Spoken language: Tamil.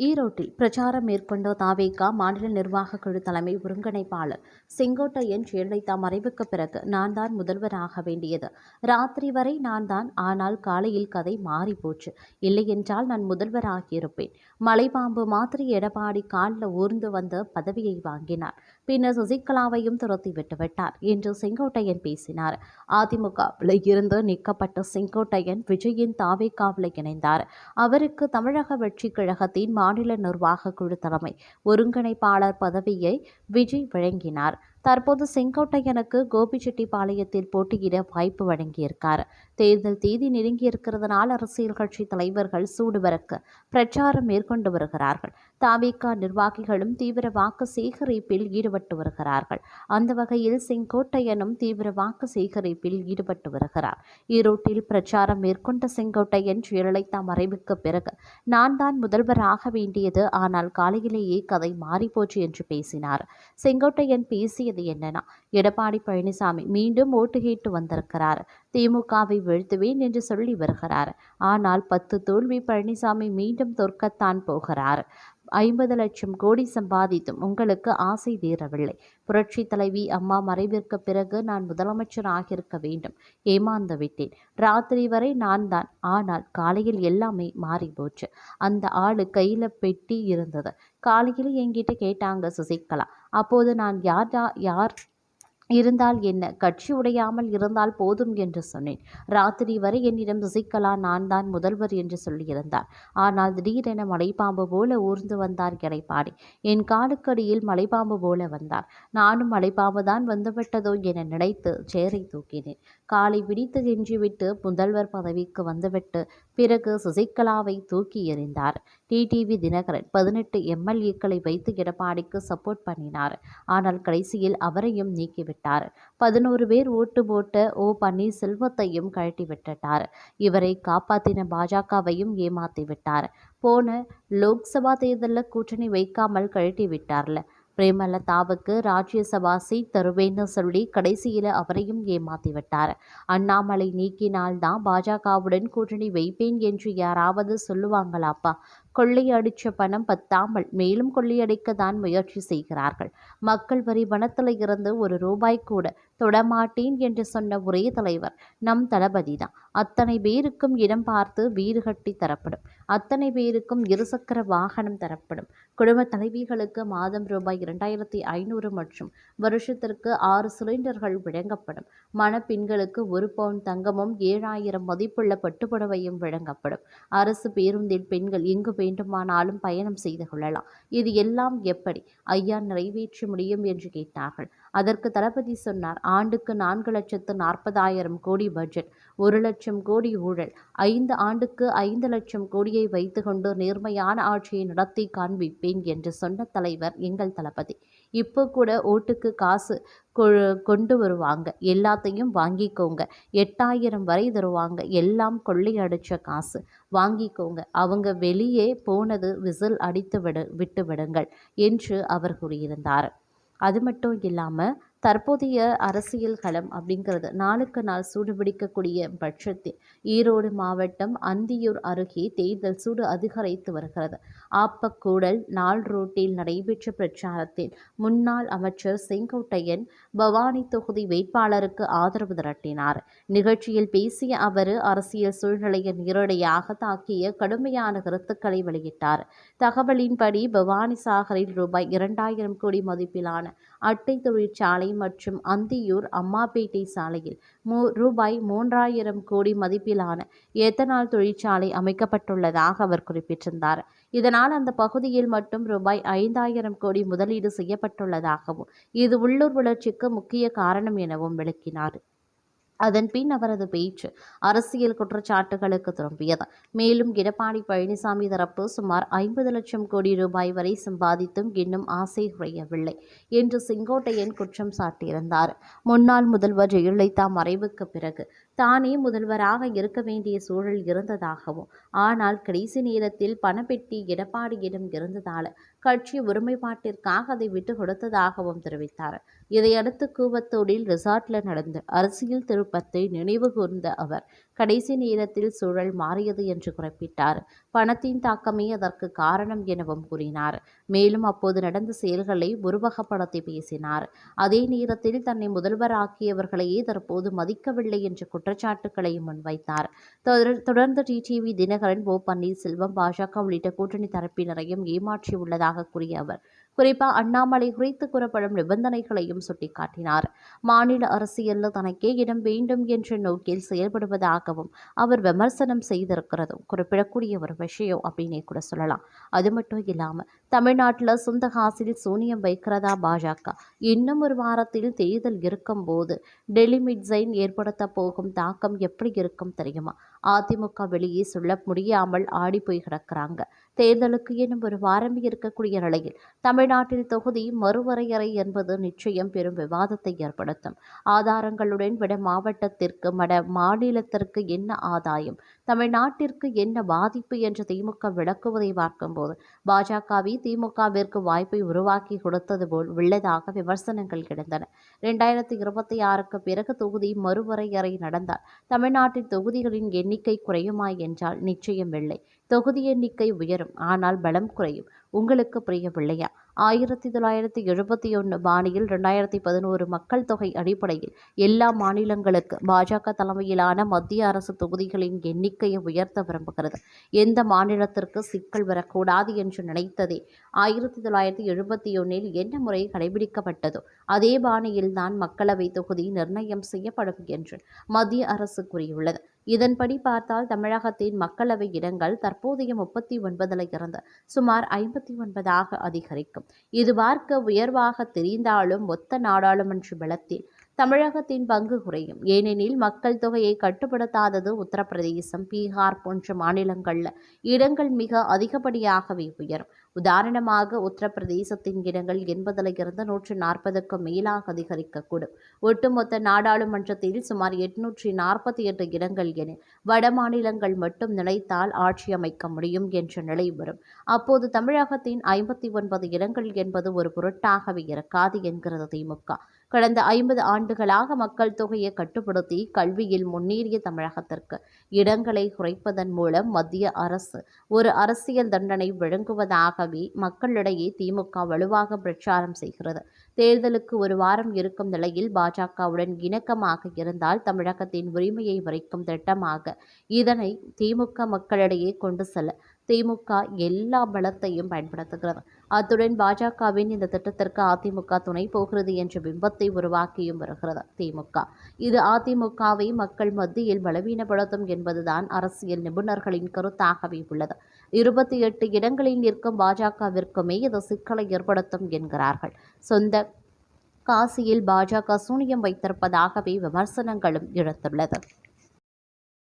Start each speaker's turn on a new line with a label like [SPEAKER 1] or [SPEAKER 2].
[SPEAKER 1] ஈரோட்டில் பிரச்சாரம் மேற்கொண்ட தாவேகா மாநில நிர்வாக குழு தலைமை ஒருங்கிணைப்பாளர் செங்கோட்டையன் ஜெயலலிதா மறைவுக்கு பிறகு நான் தான் முதல்வராக வேண்டியது. ராத்திரி வரை நான் தான். ஆனால் காலையில் கதை மாறிப்போச்சு. இல்லையென்றால் நான் முதல்வராகியிருப்பேன். மலைப்பாம்பு மாதிரி எடப்பாடி காலில் ஊர்ந்து வந்த பதவியை வாங்கினார். பின்னர் சசிகலாவையும் துரத்தி விட்டுவிட்டார் என்று செங்கோட்டையன் பேசினார். அதிமுகவில் இருந்து நீக்கப்பட்ட செங்கோட்டையன் விஜயின் தாவேகாவில் இணைந்தார். அவருக்கு தமிழக வெற்றிக் கழகத்தின் மாநில நிர்வாக குழு தலைமை ஒருங்கிணைப்பாளர் பதவியை விஜய் வழங்கினார். தற்போது செங்கோட்டையனுக்கு கோபிச்செட்டிப்பாளையத்தில் போட்டியிட வாய்ப்பு வழங்கியிருக்கார். தேர்தல் தேதி நெருங்கியிருக்கிறதுனால் அரசியல் கட்சி தலைவர்கள் சூடுபறக்க பிரச்சாரம் மேற்கொண்டு வருகிறார்கள். தவிக நிர்வாகிகளும் தீவிர வாக்கு சேகரிப்பில் ஈடுபட்டு வருகிறார்கள். அந்த வகையில் செங்கோட்டையனும் தீவிர வாக்கு சேகரிப்பில் ஈடுபட்டு வருகிறார். ஈரோட்டில் பிரச்சாரம் மேற்கொண்ட செங்கோட்டையன் ஜெயலலிதா மறைவுக்கு பிறகு நான் தான் முதல்வராக வேண்டியது. ஆனால் காலையிலேயே கதை மாறிப்போச்சு என்று பேசினார். செங்கோட்டையன் பேசியது என்னன்னா, எடப்பாடி பழனிசாமி மீண்டும் ஓட்டு கேட்டு வந்திருக்கிறார். திமுகவை வீழ்த்துவேன் என்று சொல்லி வருகிறார். ஆனால் 10 தோல்வி பழனிசாமி மீண்டும் தோற்கத்தான் போகிறார். 50 லட்சம் கோடி சம்பாதித்தும் உங்களுக்கு ஆசை தீரவில்லை. புரட்சி தலைவி அம்மா மறைவிற்கு பிறகு நான் முதலமைச்சர் ஆகியிருக்க வேண்டும். ஏமாந்து விட்டேன். ராத்திரி வரை நான் தான். ஆனால் காலையில் எல்லாமே மாறி போச்சு. அந்த ஆளு கையில பெட்டி இருந்தது. காலையில் என்கிட்ட கேட்டாங்க சசிகலா. அப்போது நான் யார் இருந்தால் என்ன, கட்சி உடையாமல் இருந்தால் போதும் என்று சொன்னேன். ராத்திரி வரை என்னிடம் சசிகலா நான் தான் முதல்வர் என்று சொல்லியிருந்தார். ஆனால் திடீரென மலைப்பாம்பு போல ஊர்ந்து வந்தார் எடப்பாடி. என் காலுக்கடியில் மலைப்பாம்பு போல வந்தார். நானும் மலைப்பாம்பு தான் வந்துவிட்டதோ என நினைத்து சேரை தூக்கினேன். காலை பிடித்து கெஞ்சிவிட்டு முதல்வர் பதவிக்கு வந்துவிட்டு பிறகு சசிகலாவை தூக்கி எறிந்தார். டிடிவி தினகரன் 18 எம்எல்ஏக்களை வைத்து எடப்பாடிக்கு சப்போர்ட் பண்ணினார். ஆனால் கடைசியில் அவரையும் நீக்கிவிட்டார். 11 பேர் ஓட்டு போட்ட ஓ பன்னீர்செல்வத்தையும் கழட்டி விட்டுட்டார். இவரை காப்பாற்றின பாஜகவையும் ஏமாத்தி விட்டார். போன லோக்சபா தேர்தலில் கூட்டணி வைக்காமல் கழட்டி விட்டார்ல. பிரேமலதாவுக்கு ராஜ்யசபா சீட் தருவேன்னு சொல்லி கடைசியில் அவரையும் ஏமாத்தி விட்டார். அண்ணாமலை நீக்கினால்தான் பாஜகவுடன் கூட்டணி வைப்பேன் என்று யாராவது சொல்லுவாங்களாப்பா? கொள்ளையடிச்ச பணம் பத்தாமல் மேலும் கொள்ளையடிக்க தான் முயற்சி செய்கிறார்கள். மக்கள் வரி பணத்தில் இருந்து ₹1 கூட தொடமாட்டேன் என்று சொன்ன ஒரே தலைவர் நம் தளபதி தான். அத்தனை பேருக்கும் இடம் பார்த்து வீடு கட்டி தரப்படும். அத்தனை பேருக்கும் இருசக்கர வாகனம் தரப்படும். குடும்ப தலைவிகளுக்கு மாதம் ₹2500 மற்றும் வருஷத்திற்கு 6 சிலிண்டர்கள் வழங்கப்படும். மணப்பெண்களுக்கு 1 பவுன் தங்கமும் 7000 மதிப்புள்ள பட்டுப்புடவையும் வழங்கப்படும். அரசு பேருந்தில் பெண்கள் எங்கு வேண்டுமானாலும் பயணம் செய்து கொள்ளலாம். இது எல்லாம் எப்படி ஐயா நிறைவேற்ற முடியும் என்று கேட்டார்கள். அதற்கு தளபதி சொன்னார், ஆண்டுக்கு 4,40,000 கோடி பட்ஜெட், 1 லட்சம் கோடி ஊழல், 5 ஆண்டுக்கு 5 லட்சம் கோடியை வைத்துக்கொண்டு நேர்மையான ஆட்சியை நடத்தி காண்பிப்பேன் என்று சொன்ன தலைவர் எங்கள் தளபதி. இப்போ கூட ஓட்டுக்கு காசு கொண்டு வருவாங்க. எல்லாத்தையும் வாங்கிக்கோங்க. 8000 வரை தருவாங்க. எல்லாம் கொள்ளையடிச்ச காசு. வாங்கிக்கோங்க. அவங்க வெளியே போனது விசில் அடித்து விட்டு விடுங்கள் என்று அவர் கூறியிருந்தார். அது மட்டும் இல்லாமல் தற்போதைய அரசியல் களம் அப்படிங்கிறது நாளுக்கு நாள் சூடுபிடிக்கக்கூடிய பட்சத்தில் ஈரோடு மாவட்டம் அந்தியூர் அருகே தேர்தல் சூடு அதிகரித்து வருகிறது. ஆப்பக்கூடல் நாள் ரோட்டில் நடைபெற்ற பிரச்சாரத்தில் முன்னாள் அமைச்சர் செங்கோட்டையன் பவானி தொகுதி வேட்பாளருக்கு ஆதரவு திரட்டினார். நிகழ்ச்சியில் பேசிய அவர் அரசியல் சூழ்நிலையை நேரடியாக தாக்கிய கடுமையான கருத்துக்களை வெளியிட்டார். தகவலின்படி பவானி சாகரில் ₹2000 கோடி மதிப்பிலான அட்டை தொழிற்சாலை மற்றும் அந்தியூர் அம்மாபேட்டை சாலையில் ₹3000 கோடி மதிப்பிலான எத்தனால் தொழிற்சாலை அமைக்கப்பட்டுள்ளதாக அவர் குறிப்பிட்டிருந்தார். இதனால் அந்த பகுதியில் மட்டும் ₹5000 கோடி முதலீடு செய்யப்பட்டுள்ளதாகவும் இது உள்ளூர் வளர்ச்சிக்கு முக்கிய காரணம் எனவும் விளக்கினார். அதன் பின் அவரது பேச்சு அரசியல் குற்றச்சாட்டுகளுக்கு திரும்பியது. மேலும் எடப்பாடி பழனிசாமி தரப்பு சுமார் 50 லட்சம் கோடி ரூபாய் வரை சம்பாதித்தும் இன்னும் ஆசை குறையவில்லை என்று செங்கோட்டையன் குற்றம் சாட்டியிருந்தார். முன்னாள் முதல்வர் ஜெயலலிதா மறைவுக்கு பிறகு தானே முதல்வராக இருக்க வேண்டிய சூழல் இருந்ததாகவும், ஆனால் கடைசி நேரத்தில் பணப்பெட்டி எடப்பாடியிடம் இருந்ததால் கட்சி ஒருமைப்பாட்டிற்காக அதை விட்டு கொடுத்ததாகவும் தெரிவித்தார். இதையடுத்து கூவத்தூரில் ரிசார்ட்ல நடந்த அரசியல் திருப்பத்தை நினைவு கூர்ந்த அவர் கடைசி நேரத்தில் சூழல் மாறியது என்று குறிப்பிட்டார். பணத்தின் தாக்கமே அதற்கு காரணம் எனவும் கூறினார். மேலும் அப்போது நடந்த செயல்களை உருவகப்படுத்தி பேசினார். அதே நேரத்தில் தன்னை முதல்வராக்கியவர்களையே தற்போது மதிக்கவில்லை என்ற குற்றச்சாட்டுக்களை முன்வைத்தார். தொடர்ந்து டிடிவி தினகரன், ஓ பன்னீர்செல்வம், பாஜக உள்ளிட்ட கூட்டணி தரப்பினரையும் ஏமாற்றியுள்ளதாக கூறிய அவர், குறிப்பாக அண்ணாமலை குறித்து கூறப்படும் நிபந்தனைகளையும் சுட்டிக்காட்டினார். மாநில அரசியலில் தனக்கே இடம் வேண்டும் என்ற நோக்கில் செயல்படுவதாகவும் அவர் விமர்சனம் செய்திருக்கிறதும் குறிப்பிடக்கூடிய ஒரு விஷயம் அப்படின்னே கூட சொல்லலாம். அது மட்டும் இல்லாமல் தமிழ்நாட்டில் சொந்த காசில் சூனியம் வைக்கிறதா பாஜக? இன்னும் ஒரு வாரத்தில் தேர்தல் இருக்கும் போது டெல்லி மிட்சைன் ஏற்படுத்த போகும் தாக்கம் எப்படி இருக்கும் தெரியுமா? அதிமுக வெளியே சொல்ல முடியாமல் ஆடி போய் கிடக்கிறாங்க. தேர்தலுக்கு இன்னும் ஒரு வாரம் இருக்கக்கூடிய நிலையில் தமிழ்நாட்டில் தொகுதி மறுவரையறை என்பது நிச்சயம் பெரும் விவாதத்தை ஏற்படுத்தும். ஆதாரங்களுடன் வட மாவட்டத்திற்கு வட மாநிலத்திற்கு என்ன ஆதாயம், தமிழ்நாட்டிற்கு என்ன பாதிப்பு என்று திமுக விளக்குவதை பார்க்கும்போது பாஜகவை திமுகவிற்கு வாய்ப்பை உருவாக்கி கொடுத்தது போல் உள்ளதாக விமர்சனங்கள் கிடந்தன. 2026க்கு பிறகு தொகுதி மறுவரையறை நடந்தால் தமிழ்நாட்டின் தொகுதிகளின் எண்ணிக்கை குறையுமா என்றால் நிச்சயம் இல்லை. தொகுதி எண்ணிக்கை உயரும், ஆனால் பலம் குறையும். உங்களுக்கு புரியவில்லையா? 1971 பாணியில் 2011 மக்கள் தொகை அடிப்படையில் எல்லா மாநிலங்களுக்கு பாஜக தலைமையிலான மத்திய அரசு தொகுதிகளின் எண்ணிக்கையை உயர்த்த விரும்புகிறது. எந்த மாநிலத்திற்கு சிக்கல் வரக்கூடாது என்று நினைத்ததே 1971 என்ன முறை கடைபிடிக்கப்பட்டதோ அதே பாணியில்தான் மக்களவை தொகுதி நிர்ணயம் செய்யப்படும் என்று மத்திய அரசு கூறியுள்ளது. இதன்படி பார்த்தால் தமிழகத்தின் மக்களவை இடங்கள் தற்போதைய 39 இருந்து சுமார் 59 அதிகரிக்கும். இது பார்க்க உயர்வாக தெரிந்தாலும் மொத்த நாடாளுமன்ற பலத்தில் தமிழகத்தின் பங்கு குறையும். ஏனெனில் மக்கள் தொகையை கட்டுப்படுத்தாதது உத்தரப்பிரதேசம், பீகார் போன்ற மாநிலங்களில் இடங்கள் மிக அதிகப்படியாகவே உயரும். உதாரணமாக உத்தரப்பிரதேசத்தின் இடங்கள் 80 இருந்து 140க்கு மேலாக அதிகரிக்கக்கூடும். ஒட்டுமொத்த நாடாளுமன்றத்தில் சுமார் 848 இடங்கள் என வட மாநிலங்கள் மட்டும் நினைத்தால் ஆட்சி அமைக்க முடியும் என்ற நிலை வரும். அப்போது தமிழகத்தின் 59 இடங்கள் என்பது ஒரு பொருட்டாகவே இருக்காது என்கிறது திமுக. கடந்த 50 ஆண்டுகளாக மக்கள் தொகையை கட்டுப்படுத்தி கல்வியில் முன்னேறிய தமிழகத்திற்கு இடங்களை குறைப்பதன் மூலம் மத்திய அரசு ஒரு அரசியல் தண்டனை வழங்குவதாகவே மக்களிடையே திமுக வலுவாக பிரச்சாரம் செய்கிறது. தேர்தலுக்கு ஒரு வாரம் இருக்கும் நிலையில் பாஜகவுடன் இணக்கமாக இருந்தால் தமிழகத்தின் உரிமையை வரைக்கும் திட்டமாக இதனை திமுக மக்களிடையே கொண்டு செல்ல திமுக எல்லா பலத்தையும் பயன்படுத்துகிறது. அத்துடன் பாஜகவின் இந்த திட்டத்திற்கு அதிமுக துணை போகிறது என்ற பிம்பத்தை உருவாக்கியும் வருகிறது திமுக. இது அதிமுகவை மக்கள் மத்தியில் பலவீனப்படுத்தும் என்பதுதான் அரசியல் நிபுணர்களின் கருத்தாகவே உள்ளது. 28 இடங்களில் நிற்கும் பாஜகவிற்குமே இது சிக்கலை ஏற்படுத்தும் என்கிறார்கள். சொந்த காசியில் பாஜக சூனியம் வைத்திருப்பதாகவே விமர்சனங்களும் எழுந்துள்ளது.